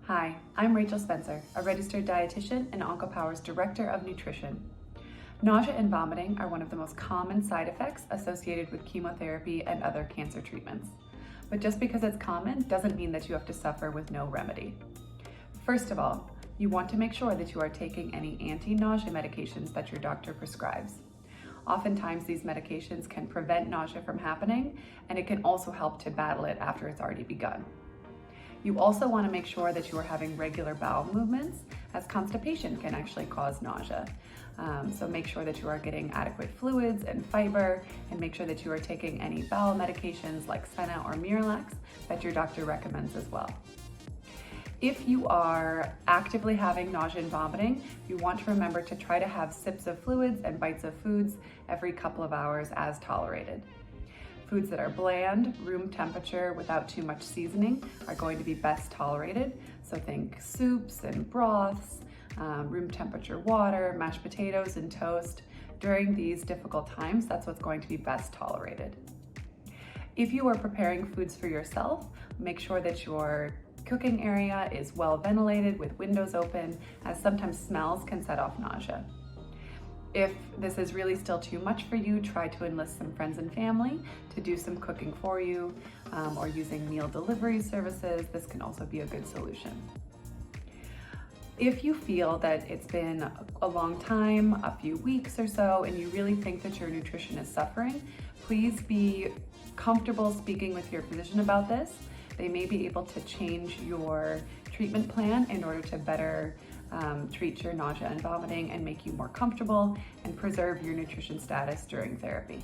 Hi, I'm Rachel Spencer, a registered dietitian and OncoPower's Director of Nutrition. Nausea and vomiting are one of the most common side effects associated with chemotherapy and other cancer treatments. But just because it's common doesn't mean that you have to suffer with no remedy. First of all, you want to make sure that you are taking any anti-nausea medications that your doctor prescribes. Oftentimes these medications can prevent nausea from happening, and it can also help to battle it after it's already begun. You also want to make sure that you are having regular bowel movements, as constipation can actually cause nausea. So make sure that you are getting adequate fluids and fiber, and make sure that you are taking any bowel medications like Senna or Miralax that your doctor recommends as well. If you are actively having nausea and vomiting, you want to remember to try to have sips of fluids and bites of foods every couple of hours as tolerated. Foods that are bland, room temperature, without too much seasoning are going to be best tolerated. So think soups and broths, room temperature water, mashed potatoes and toast. During these difficult times, that's what's going to be best tolerated. If you are preparing foods for yourself, make sure that your cooking area is well ventilated with windows open, as sometimes smells can set off nausea. If this is really still too much for you, try to enlist some friends and family to do some cooking for you, or using meal delivery services. This can also be a good solution. If you feel that it's been a long time, a few weeks or so, and you really think that your nutrition is suffering, please be comfortable speaking with your physician about this. They may be able to change your treatment plan in order to better treat your nausea and vomiting and make you more comfortable and preserve your nutrition status during therapy.